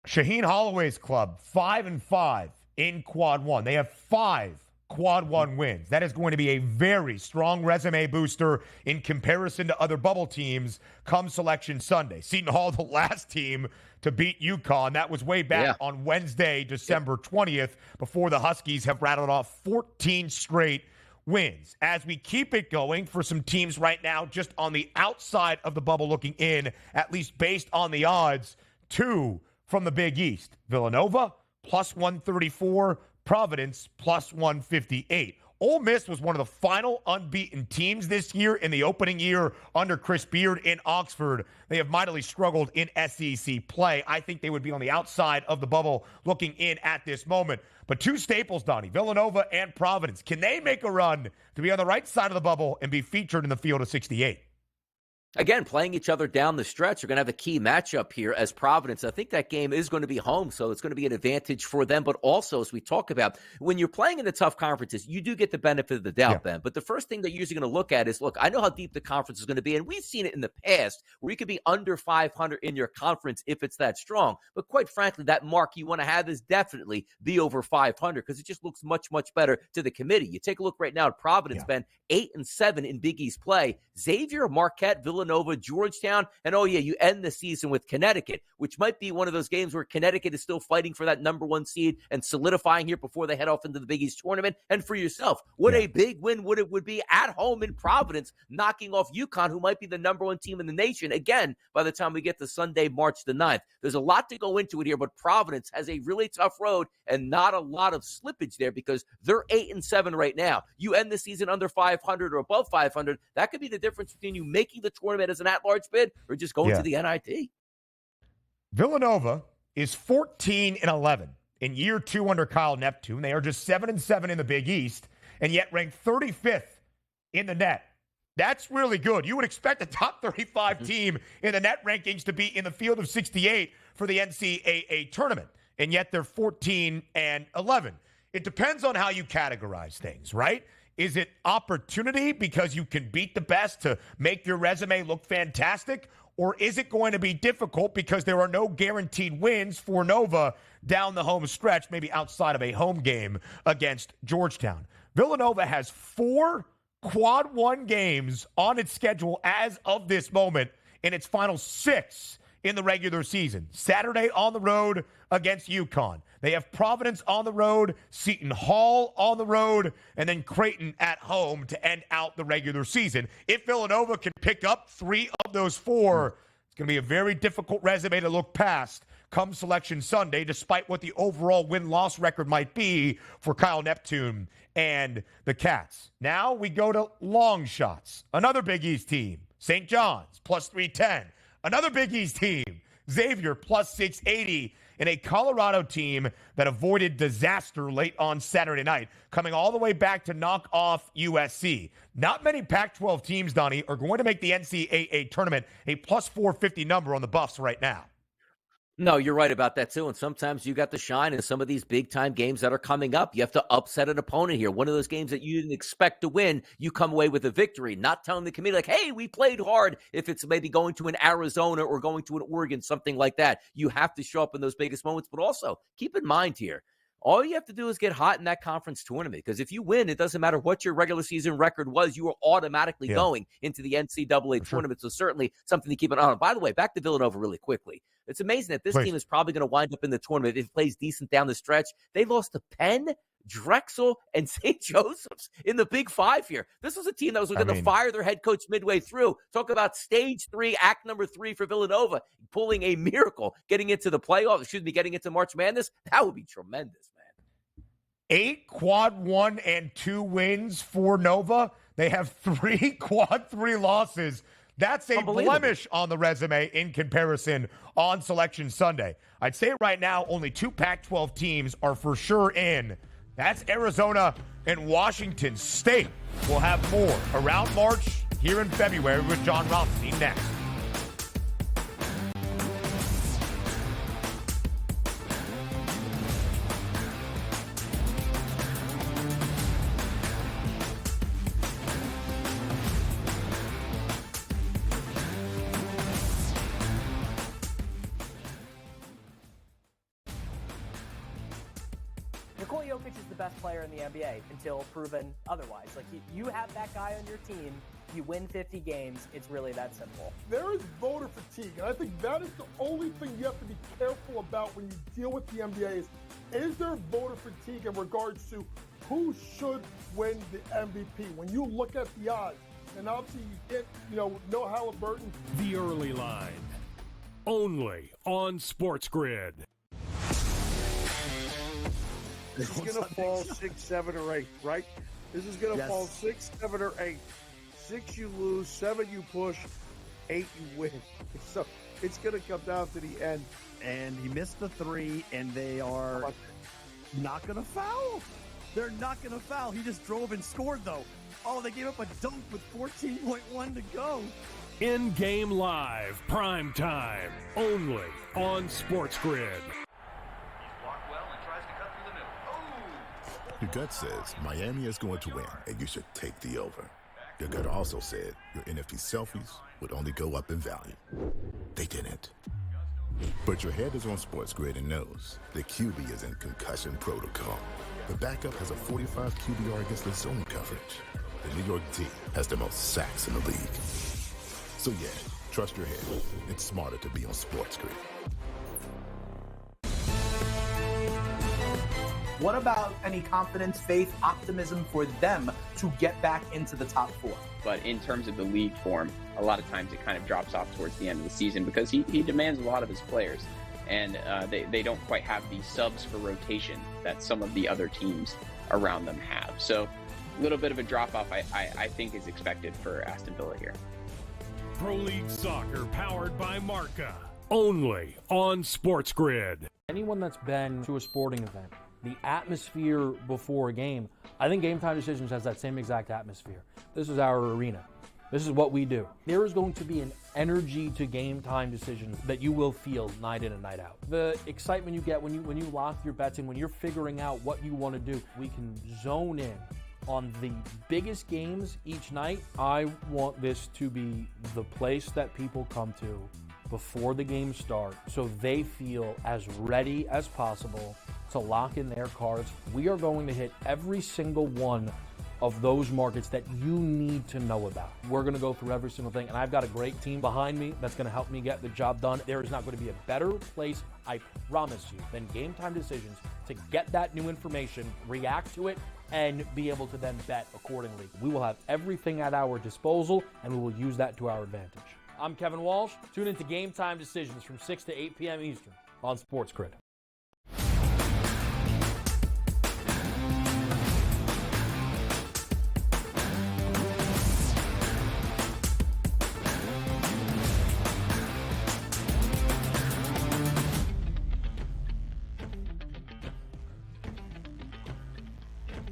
Shaheen Holloway's club, 5-5 in quad 1. They have 5 quad 1 wins. That is going to be a very strong resume booster in comparison to other bubble teams come Selection Sunday. Seton Hall, the last team to beat UConn. That was way back on Wednesday, December 20th, before the Huskies have rattled off 14 straight wins. As we keep it going for some teams right now just on the outside of the bubble looking in, at least based on the odds, 2 from the Big East. Villanova, plus 134. Providence, plus 158. Ole Miss was one of the final unbeaten teams this year in the opening year under Chris Beard in Oxford. They have mightily struggled in SEC play. I think they would be on the outside of the bubble looking in at this moment. But 2 staples, Donnie, Villanova and Providence. Can they make a run to be on the right side of the bubble and be featured in the field of 68? Again, playing each other down the stretch, you're going to have a key matchup here as Providence. I think that game is going to be home, so it's going to be an advantage for them. But also, as we talk about, when you're playing in the tough conferences, you do get the benefit of the doubt, Ben. But the first thing that you're usually going to look at is, look, I know how deep the conference is going to be, and we've seen it in the past where you could be under 500 in your conference if it's that strong. But quite frankly, that mark you want to have is definitely be over 500 because it just looks much, much better to the committee. You take a look right now at Providence, Ben, 8-7 in Big East play. Xavier, Marquette, Villanova, Georgetown, and you end the season with Connecticut, which might be one of those games where Connecticut is still fighting for that number 1 seed and solidifying here before they head off into the Big East tournament. And for yourself, what a big win would be at home in Providence, knocking off UConn, who might be the number 1 team in the nation, again, by the time we get to Sunday, March the 9th. There's a lot to go into it here, but Providence has a really tough road and not a lot of slippage there because they're 8-7 right now. You end the season under 500 or above 500, that could be the difference between you making the tournament as an at-large bid or just going to the NIT. Villanova is 14-11 in year 2 under Kyle Neptune. They are just 7-7 in the Big East and yet ranked 35th in the net. That's really good. You would expect a top 35 team in the net rankings to be in the field of 68 for the NCAA tournament, and yet they're 14-11. It depends on how you categorize things, right? Is it opportunity because you can beat the best to make your resume look fantastic? Or is it going to be difficult because there are no guaranteed wins for Nova down the home stretch, maybe outside of a home game against Georgetown? Villanova has 4 quad 1 games on its schedule as of this moment in its final 6 in the regular season. Saturday on the road against UConn. They have Providence on the road, Seton Hall on the road, and then Creighton at home to end out the regular season. If Villanova can pick up 3 of those 4, it's going to be a very difficult resume to look past come Selection Sunday, despite what the overall win-loss record might be for Kyle Neptune and the Cats. Now we go to long shots. Another Big East team, St. John's, plus 310. Another Big East team, Xavier, plus 680. In a Colorado team that avoided disaster late on Saturday night, coming all the way back to knock off USC. Not many Pac-12 teams, Donnie, are going to make the NCAA tournament a plus 450 number on the Buffs right now. No, you're right about that, too. And sometimes you got to shine in some of these big-time games that are coming up. You have to upset an opponent here. One of those games that you didn't expect to win, you come away with a victory, not telling the committee, like, hey, we played hard. If it's maybe going to an Arizona or going to an Oregon, something like that, you have to show up in those biggest moments. But also, keep in mind here, all you have to do is get hot in that conference tournament, because if you win, it doesn't matter what your regular season record was. You are automatically going into the NCAA tournament. So certainly something to keep an eye on. By the way, back to Villanova really quickly. It's amazing that this team is probably going to wind up in the tournament if it plays decent down the stretch. They lost to Penn, Drexel, and St. Joseph's in the Big Five here. This was a team that was going to fire their head coach midway through. Talk about stage 3, act number 3 for Villanova, pulling a miracle, getting into the playoffs, getting into March Madness. That would be tremendous, man. 8 quad 1 and 2 wins for Nova. They have 3 quad 3 losses. That's a blemish on the resume in comparison on Selection Sunday. I'd say right now only 2 Pac-12 teams are for sure in. That's Arizona and Washington State. We'll have more around March here in February with John Rothstein next. Best player in the NBA until proven otherwise. Like, you have that guy on your team, you win 50 games, it's really that simple. There is voter fatigue, and I think that is the only thing you have to be careful about when you deal with the NBA is there voter fatigue in regards to who should win the MVP? When you look at the odds, and obviously you get, no Halliburton. The Early Line, only on SportsGrid. This is going to fall 6, 7, or 8, right? This is going to fall 6, 7, or 8. 6 you lose, 7 you push, 8 you win. So it's going to come down to the end. And he missed the 3, and they are not going to foul. They're not going to foul. He just drove and scored, though. Oh, they gave up a dunk with 14.1 to go. In-game live, prime time, only on SportsGrid. Your gut says Miami is going to win, and you should take the over. Your gut also said your NFT selfies would only go up in value. They didn't. But your head is on SportsGrid and knows the QB is in concussion protocol. The backup has a 45 QBR against the zone coverage. The New York D has the most sacks in the league. So yeah, trust your head. It's smarter to be on SportsGrid. What about any confidence, faith, optimism for them to get back into the top 4? But in terms of the league form, a lot of times it kind of drops off towards the end of the season because he demands a lot of his players. And they don't quite have the subs for rotation that some of the other teams around them have. So a little bit of a drop-off, I think, is expected for Aston Villa here. Pro League Soccer powered by Marca, only on SportsGrid. Anyone that's been to a sporting event, the atmosphere before a game, I think Game Time Decisions has that same exact atmosphere. This is our arena. This is what we do. There is going to be an energy to Game Time Decisions that you will feel night in and night out. The excitement you get when you lock your bets in, when you're figuring out what you want to do, we can zone in on the biggest games each night. I want this to be the place that people come to before the games start so they feel as ready as possible to lock in their cards. We are going to hit every single one of those markets that you need to know about. We're going to go through every single thing, and I've got a great team behind me that's going to help me get the job done. There is not going to be a better place, I promise you, than Game Time Decisions to get that new information, react to it, and be able to then bet accordingly. We will have everything at our disposal, and we will use that to our advantage. I'm Kevin Walsh. Tune into Game Time Decisions from 6 to 8 p.m. Eastern on SportsGrid.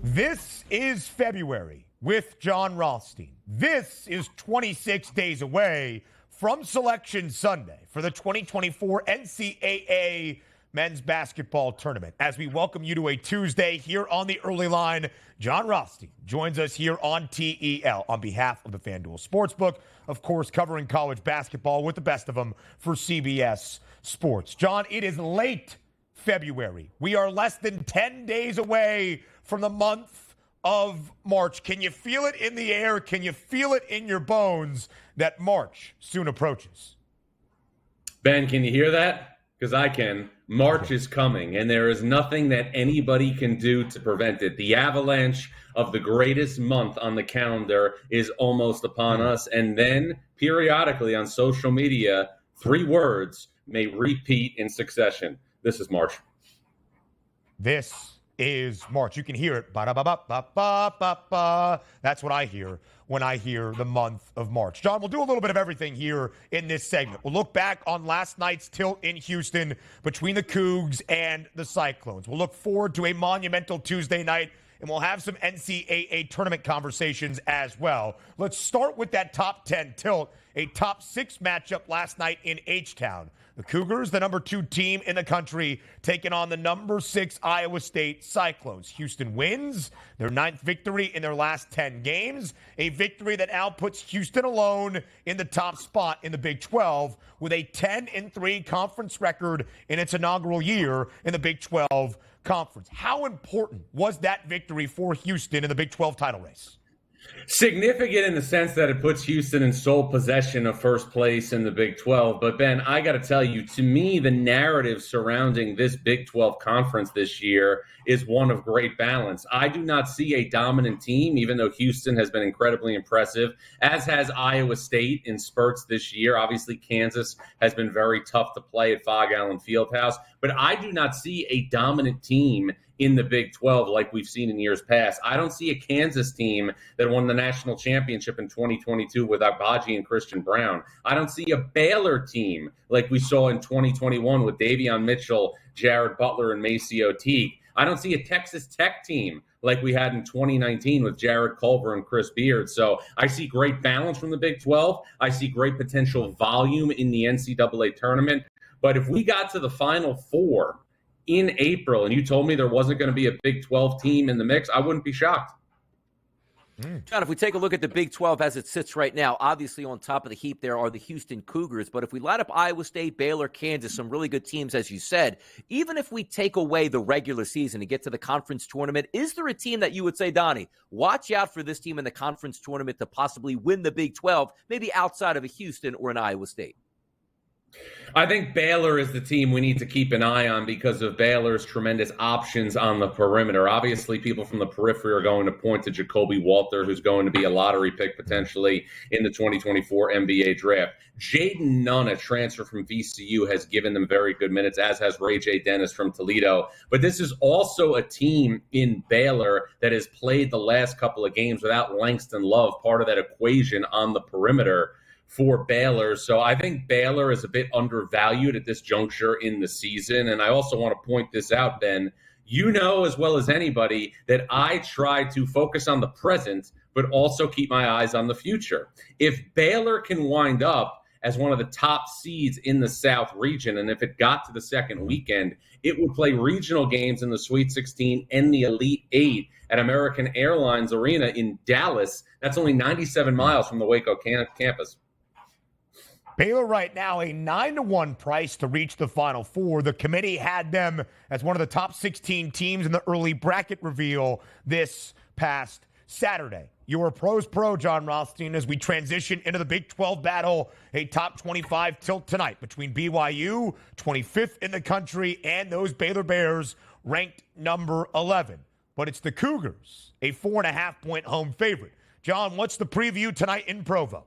This is February with John Rothstein. This is 26 days away from Selection Sunday for the 2024 NCAA Men's Basketball Tournament. As we welcome you to a Tuesday here on the early line, John Rothstein joins us here on TEL on behalf of the FanDuel Sportsbook, of course, covering college basketball with the best of them for CBS Sports. John, it is late February. We are less than 10 days away from the month of March. Can you feel it in the air? Can you feel it in your bones that March soon approaches? Ben, can you hear that? Because I can. March is coming, and there is nothing that anybody can do to prevent it. The avalanche of the greatest month on the calendar is almost upon us. And then, periodically on social media, 3 words may repeat in succession. This is March. This is March. You can hear it. Ba-da-ba-ba-ba-ba-ba. That's what I hear when I hear the month of March. John, we'll do a little bit of everything here in this segment. We'll look back on last night's tilt in Houston between the Cougs and the Cyclones. We'll look forward to a monumental Tuesday night, and we'll have some NCAA tournament conversations as well. Let's start with that top 10 tilt, a top 6 matchup last night in H-Town. The Cougars, the number 2 team in the country, taking on the number 6 Iowa State Cyclones. Houston wins their 9th victory in their last 10 games, a victory that now puts Houston alone in the top spot in the Big 12 with a 10-3 conference record in its inaugural year in the Big 12 Conference. How important was that victory for Houston in the Big 12 title race? Significant in the sense that it puts Houston in sole possession of first place in the Big 12. But, Ben, I got to tell you, to me, the narrative surrounding this Big 12 conference this year is one of great balance. I do not see a dominant team, even though Houston has been incredibly impressive, as has Iowa State in spurts this year. Obviously, Kansas has been very tough to play at Fog Allen Fieldhouse. But I do not see a dominant team in the Big 12 like we've seen in years past. I don't see a Kansas team that won the national championship in 2022 with Agbaji and Christian Brown. I don't see a Baylor team like we saw in 2021 with Davion Mitchell, Jared Butler, and Maceo Teague. I don't see a Texas Tech team like we had in 2019 with Jared Culver and Chris Beard. So I see great balance from the Big 12. I see great potential volume in the NCAA tournament. But if we got to the Final Four in April and you told me there wasn't going to be a Big 12 team in the mix, I wouldn't be shocked. John, if we take a look at the Big 12 as it sits right now, obviously on top of the heap there are the Houston Cougars. But if we light up Iowa State, Baylor, Kansas, some really good teams, as you said, even if we take away the regular season and get to the conference tournament, is there a team that you would say, Donnie, watch out for this team in the conference tournament to possibly win the Big 12, maybe outside of a Houston or an Iowa State? I think Baylor is the team we need to keep an eye on because of Baylor's tremendous options on the perimeter. Obviously, people from the periphery are going to point to Jacoby Walter, who's going to be a lottery pick potentially in the 2024 NBA draft. Jaden Nunn, a transfer from VCU, has given them very good minutes, as has Ray J. Dennis from Toledo. But this is also a team in Baylor that has played the last couple of games without Langston Love, part of that equation on the perimeter for Baylor. So I think Baylor is a bit undervalued at this juncture in the season. And I also want to point this out, Ben. You know as well as anybody that I try to focus on the present, but also keep my eyes on the future. If Baylor can wind up as one of the top seeds in the South region, and if it got to the second weekend, it would play regional games in the Sweet 16 and the Elite 8 at American Airlines Arena in Dallas. That's only 97 miles from the Waco campus. Baylor right now a 9-1 price to reach the Final Four. The committee had them as one of the top 16 teams in the early bracket reveal this past Saturday. Your pros pro, John Rothstein, as we transition into the Big 12 battle, a top 25 tilt tonight between BYU, 25th in the country, and those Baylor Bears ranked number 11. But it's the Cougars, a 4.5-point home favorite. John, what's the preview tonight in Provo?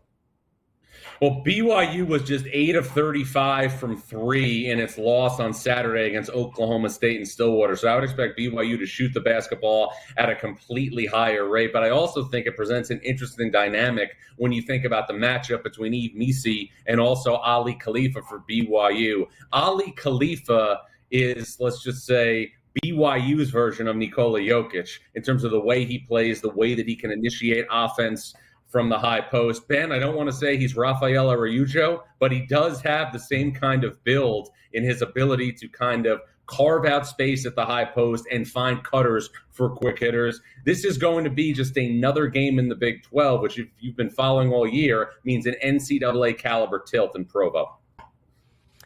Well, BYU was just 8 of 35 from 3 in its loss on Saturday against Oklahoma State and Stillwater. So I would expect BYU to shoot the basketball at a completely higher rate. But I also think it presents an interesting dynamic when you think about the matchup between Yves Missi and also Ali Khalifa for BYU. Ali Khalifa is, let's just say, BYU's version of Nikola Jokic in terms of the way he plays, the way that he can initiate offense from the high post. Ben, I don't want to say he's Rafael Araujo, but he does have the same kind of build in his ability to kind of carve out space at the high post and find cutters for quick hitters. This is going to be just another game in the Big 12, which if you've been following all year means an NCAA caliber tilt in Provo.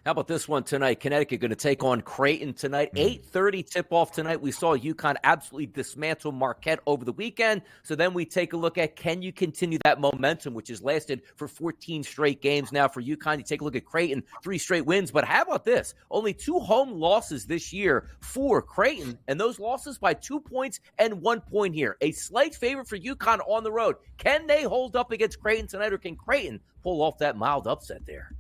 How about this one tonight? Connecticut going to take on Creighton tonight. 8:30 tip-off tonight. We saw UConn absolutely dismantle Marquette over the weekend. So then we take a look at, can you continue that momentum, which has lasted for 14 straight games now for UConn? You take a look at Creighton, 3 straight wins. But how about this? Only 2 home losses this year for Creighton, and those losses by 2 points and 1 point here. A slight favorite for UConn on the road. Can they hold up against Creighton tonight, or can Creighton pull off that mild upset there?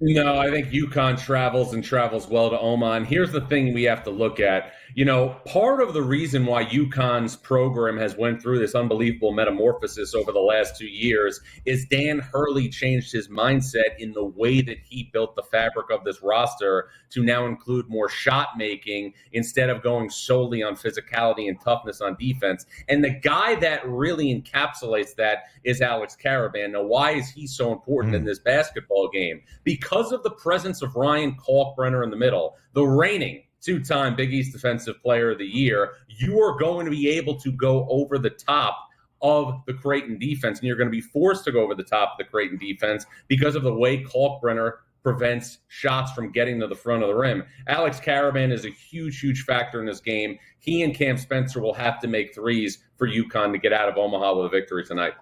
No, I think UConn travels well to Omaha. And here's the thing we have to look at. You know, part of the reason why UConn's program has went through this unbelievable metamorphosis over the last 2 years is Dan Hurley changed his mindset in the way that he built the fabric of this roster to now include more shot making instead of going solely on physicality and toughness on defense. And the guy that really encapsulates that is Alex Caravan. Now, why is he so important in this basketball game? Because of the presence of Ryan Kalkbrenner in the middle, the reigning 2-time Big East Defensive Player of the Year, you are going to be able to go over the top of the Creighton defense, and you're going to be forced to go over the top of the Creighton defense because of the way Kalkbrenner prevents shots from getting to the front of the rim. Alex Caravan is a huge, huge factor in this game. He and Cam Spencer will have to make threes for UConn to get out of Omaha with a victory tonight.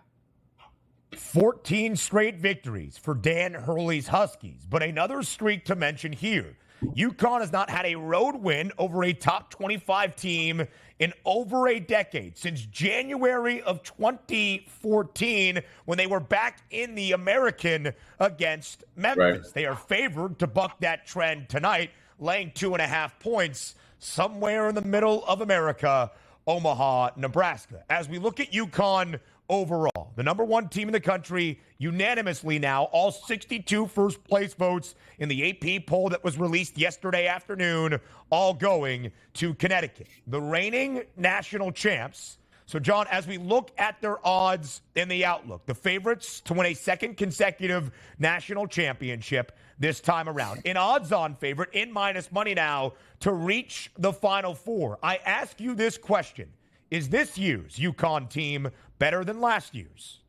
14 straight victories for Dan Hurley's Huskies, but another streak to mention here. UConn has not had a road win over a top 25 team in over a decade, since January of 2014 when they were back in the American against Memphis. Right. They are favored to buck that trend tonight, laying 2.5 points somewhere in the middle of America, Omaha, Nebraska. As we look at UConn overall, the number 1 team in the country, unanimously now, all 62 first-place votes in the AP poll that was released yesterday afternoon, all going to Connecticut. The reigning national champs. So, John, as we look at their odds in the outlook, the favorites to win a second consecutive national championship this time around. An odds-on favorite, in minus money now, to reach the Final Four. I ask you this question. Is this year's UConn team better than last year's?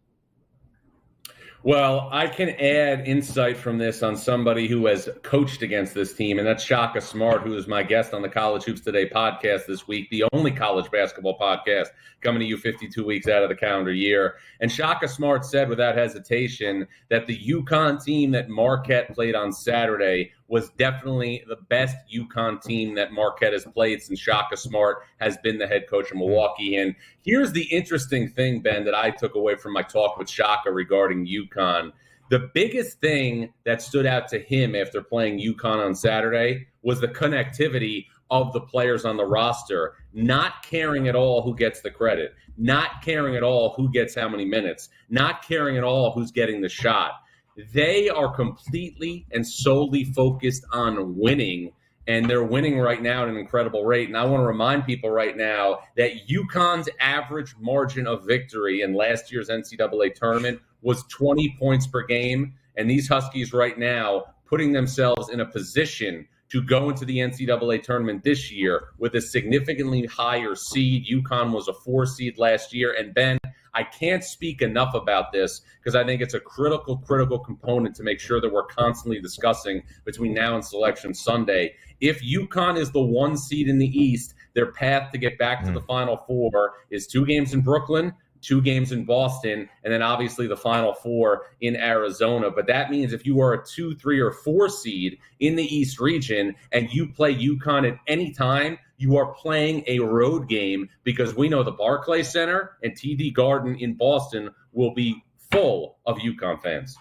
Well, I can add insight from this on somebody who has coached against this team, and that's Shaka Smart, who is my guest on the College Hoops Today podcast this week, the only college basketball podcast coming to you 52 weeks out of the calendar year. And Shaka Smart said without hesitation that the UConn team that Marquette played on Saturday was definitely the best UConn team that Marquette has played since Shaka Smart has been the head coach of Milwaukee. And here's the interesting thing, Ben, that I took away from my talk with Shaka regarding UConn. The biggest thing that stood out to him after playing UConn on Saturday was the connectivity of the players on the roster, not caring at all who gets the credit, not caring at all who gets how many minutes, not caring at all who's getting the shot. They are completely and solely focused on winning, and they're winning right now at an incredible rate. And I want to remind people right now that UConn's average margin of victory in last year's NCAA tournament was 20 points per game, and these Huskies right now putting themselves in a position to go into the NCAA tournament this year with a significantly higher seed. UConn was a 4 seed last year, and Ben, I can't speak enough about this because I think it's a critical component to make sure that we're constantly discussing between now and Selection Sunday. If UConn is the 1 seed in the East, their path to get back to the Final Four is 2 games in Brooklyn, 2 games in Boston, and then obviously the Final Four in Arizona. But that means if you are a 2, 3, or 4 seed in the East region and you play UConn at any time, you are playing a road game because we know the Barclays Center and TD Garden in Boston will be full of UConn fans.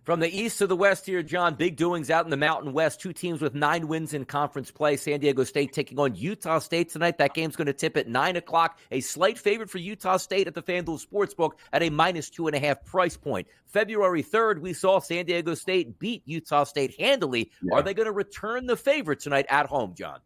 From the east to the west here, John, big doings out in the Mountain West. Two teams with 9 wins in conference play. San Diego State taking on Utah State tonight. That game's going to tip at 9 o'clock. A slight favorite for Utah State at the FanDuel Sportsbook at a -2.5 price point. February 3rd, we saw San Diego State beat Utah State handily. Yeah. Are they going to return the favorite tonight at home, John?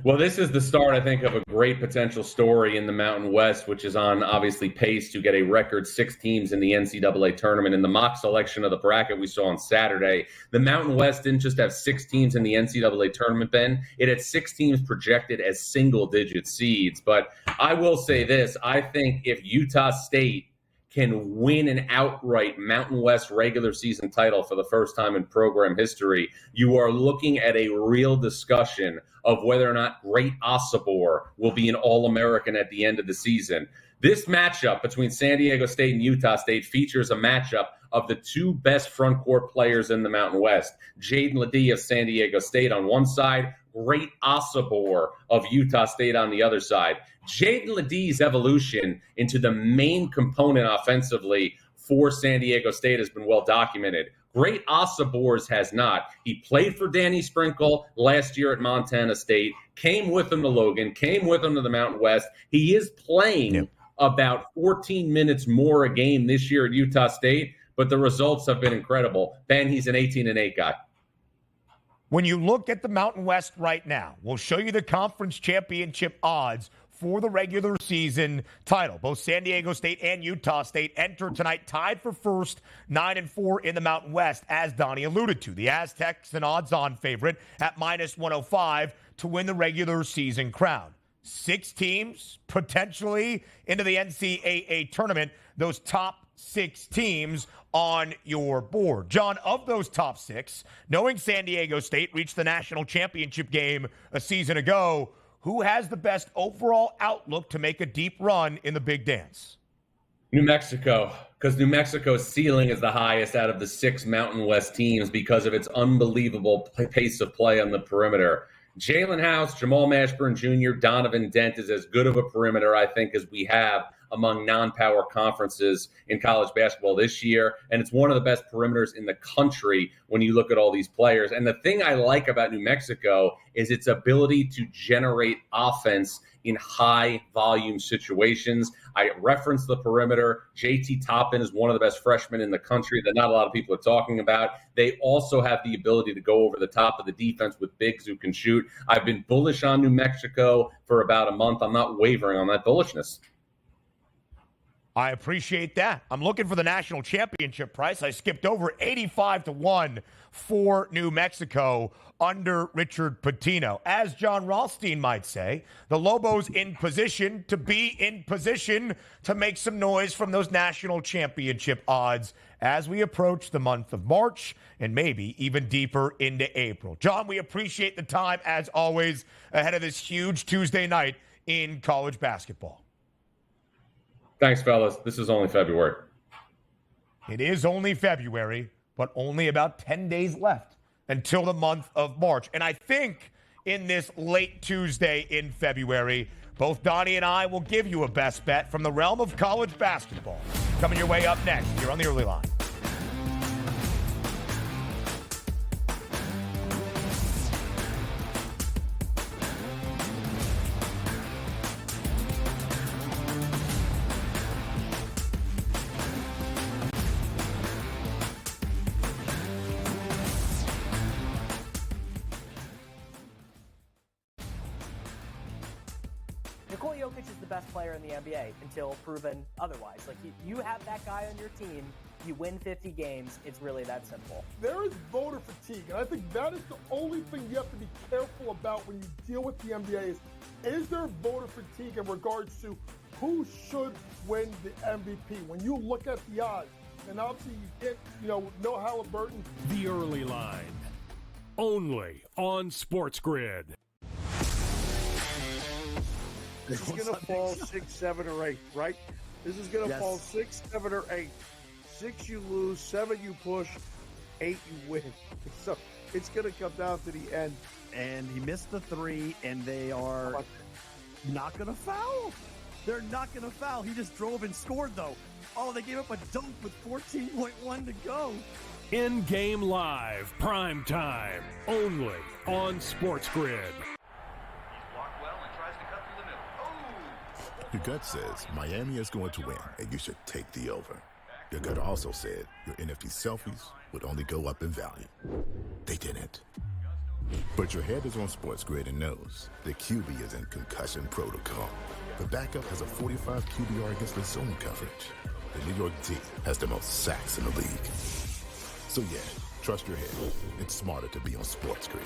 Well, this is the start, I think, of a great potential story in the Mountain West, which is on obviously pace to get a record 6 teams in the NCAA tournament. In the mock selection of the bracket we saw on Saturday, the Mountain West didn't just have 6 teams in the NCAA tournament, Ben. It had 6 teams projected as single-digit seeds. But I will say this. I think if Utah State can win an outright Mountain West regular season title for the first time in program history, you are looking at a real discussion of whether or not Great Osobor will be an All-American at the end of the season. This matchup between San Diego State and Utah State features a matchup of the 2 best front court players in the Mountain West. Jaden Ledee of San Diego State on one side, Great Osobor of Utah State on the other side. Jaden Ledee's evolution into the main component offensively for San Diego State has been well documented. Great Osobor's has not. He played for Danny Sprinkle last year at Montana State, came with him to Logan, came with him to the Mountain West. He is playing about 14 minutes more a game this year at Utah State, but the results have been incredible. Ben, he's an 18-8 guy. When you look at the Mountain West right now, we'll show you the conference championship odds for the regular season title. Both San Diego State and Utah State enter tonight tied for first, 9-4 in the Mountain West, as Donnie alluded to. The Aztecs, an odds-on favorite at -105 to win the regular season crown. 6 teams potentially into the NCAA tournament. Those top 6 teams on your board. John, of those top 6, knowing San Diego State reached the national championship game a season ago, who has the best overall outlook to make a deep run in the Big Dance? New Mexico, because New Mexico's ceiling is the highest out of the 6 Mountain West teams because of its unbelievable pace of play on the perimeter. Jalen House, Jamal Mashburn Jr., Donovan Dent is as good of a perimeter, I think, as we have among non-power conferences in college basketball this year. And it's one of the best perimeters in the country when you look at all these players. And the thing I like about New Mexico is its ability to generate offense in high-volume situations. I referenced the perimeter. JT Toppin is one of the best freshmen in the country that not a lot of people are talking about. They also have the ability to go over the top of the defense with bigs who can shoot. I've been bullish on New Mexico for about a month. I'm not wavering on that bullishness. I appreciate that. I'm looking for the national championship price. I skipped over 85-1 for New Mexico under Richard Pitino. As John Rothstein might say, the Lobos in position to be in position to make some noise from those national championship odds as we approach the month of March and maybe even deeper into April. John, we appreciate the time as always ahead of this huge Tuesday night in college basketball. Thanks, fellas. This is only February. It is only February, but only about 10 days left until the month of March. And I think in this late Tuesday in February, both Donnie and I will give you a best bet from the realm of college basketball. Coming your way up next here on the Early Line. Player in the NBA until proven otherwise. Like you have that guy on your team, you win 50 games. It's really that simple. There is voter fatigue, and I think that is the only thing you have to be careful about when you deal with the NBA is there voter fatigue in regards to who should win the MVP? When you look at the odds, and obviously you get, no Halliburton. The Early Line, only on SportsGrid. This is going to fall 6, 7, or 8, right? This is going to fall 6, 7, or 8. 6 you lose, 7 you push, 8 you win. So it's going to come down to the end. And he missed the 3, and they are not going to foul. They're not going to foul. He just drove and scored, though. Oh, they gave up a dunk with 14.1 to go. In-game live, prime time, only on SportsGrid. Your gut says Miami is going to win, and you should take the over. Your gut also said your NFT selfies would only go up in value. They didn't. But your head is on SportsGrid and knows the QB is in concussion protocol. The backup has a 45 QBR against the zone coverage. The New York D has the most sacks in the league. So yeah, trust your head. It's smarter to be on SportsGrid.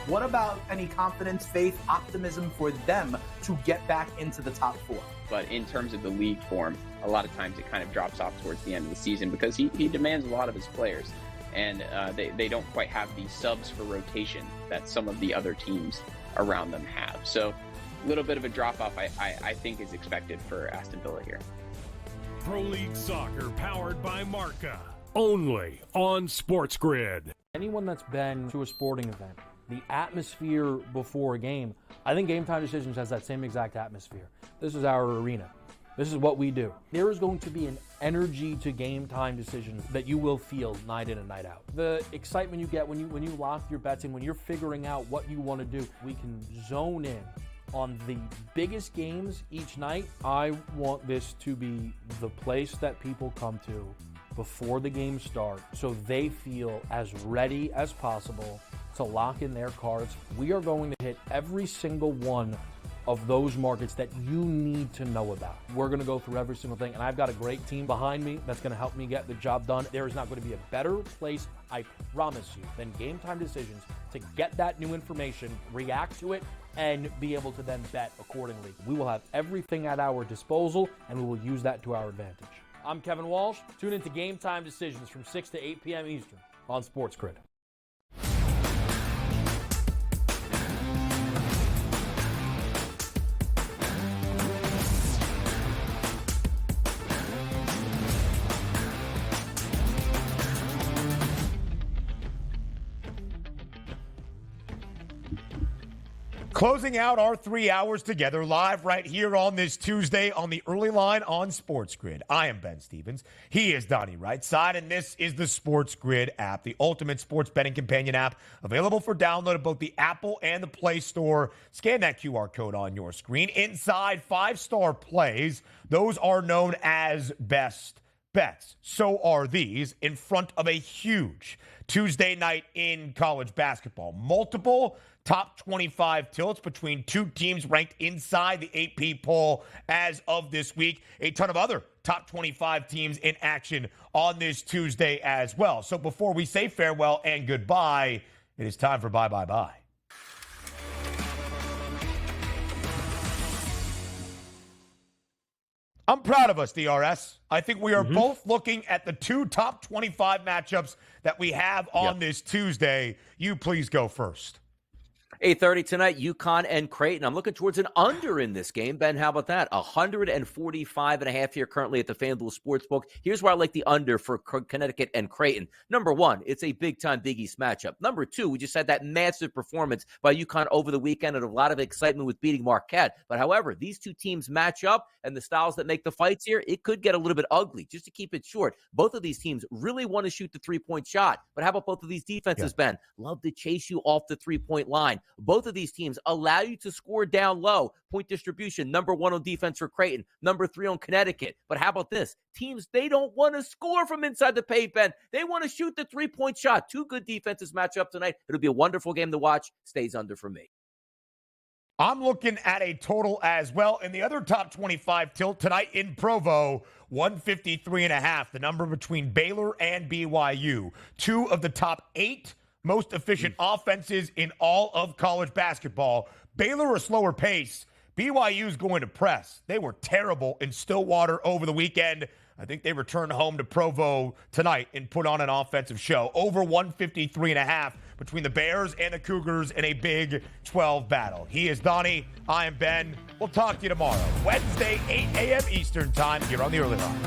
What about any confidence, faith, optimism for them to get back into the top four? But in terms of the league form, a lot of times it kind of drops off towards the end of the season because he demands a lot of his players. And they don't quite have the subs for rotation that some of the other teams around them have. So a little bit of a drop-off, I think, is expected for Aston Villa here. Pro League Soccer powered by Marca, only on SportsGrid. Anyone that's been to a sporting event, the atmosphere before a game, I think Game Time Decisions has that same exact atmosphere. This is our arena. This is what we do. There is going to be an energy to Game Time Decisions that you will feel night in and night out. The excitement you get when you lock your bets in, when you're figuring out what you want to do, we can zone in on the biggest games each night. I want this to be the place that people come to before the games start so they feel as ready as possible to lock in their cards. We are going to hit every single one of those markets that you need to know about. We're going to go through every single thing, and I've got a great team behind me that's going to help me get the job done. There is not going to be a better place, I promise you, than Game Time Decisions to get that new information, react to it, and be able to then bet accordingly. We will have everything at our disposal, and we will use that to our advantage. I'm Kevin Walsh. Tune into Game Time Decisions from 6 to 8 p.m. Eastern on SportsGrid. Closing out our 3 hours together live right here on this Tuesday on the early line on SportsGrid. I am Ben Stevens. He is Donnie Rightside, and this is the SportsGrid app, the ultimate sports betting companion app, available for download at both the Apple and the Play Store. Scan that QR code on your screen. Inside, 5-star plays. Those are known as best bets. So are these in front of a huge Tuesday night in college basketball. Multiple top 25 tilts between two teams ranked inside the AP poll as of this week. A ton of other top 25 teams in action on this Tuesday as well. So before we say farewell and goodbye, it is time for bye. I'm proud of us, DRS. I think we are both looking at the two top 25 matchups that we have on this Tuesday. You please go first. 8:30 tonight, UConn and Creighton. I'm looking towards an under in this game. Ben, how about that? 145.5 here currently at the FanDuel Sportsbook. Here's where I like the under for Connecticut and Creighton. Number one, it's a big-time Big East matchup. Number two, we just had that massive performance by UConn over the weekend and a lot of excitement with beating Marquette. But however, these two teams match up and the styles that make the fights here, it could get a little bit ugly. Just to keep it short, both of these teams really want to shoot the three-point shot. But how about both of these defenses, Ben? Love to chase you off the three-point line. Both of these teams allow you to score down low. Point distribution, number one on defense for Creighton, number three on Connecticut. But how about this? Teams, they don't want to score from inside the paint, Ben. They want to shoot the three-point shot. Two good defenses match up tonight. It'll be a wonderful game to watch. Stays under for me. I'm looking at a total as well. In the other top 25 tilt tonight in Provo, 153.5, the number between Baylor and BYU. Two of the top 8 most efficient offenses in all of college basketball. Baylor a slower pace. BYU's going to press. They were terrible in Stillwater over the weekend. I think they return home to Provo tonight and put on an offensive show. Over 153.5 between the Bears and the Cougars in a Big 12 battle. He is Donnie. I am Ben. We'll talk to you tomorrow, Wednesday, 8 a.m. Eastern time here on the Early Line.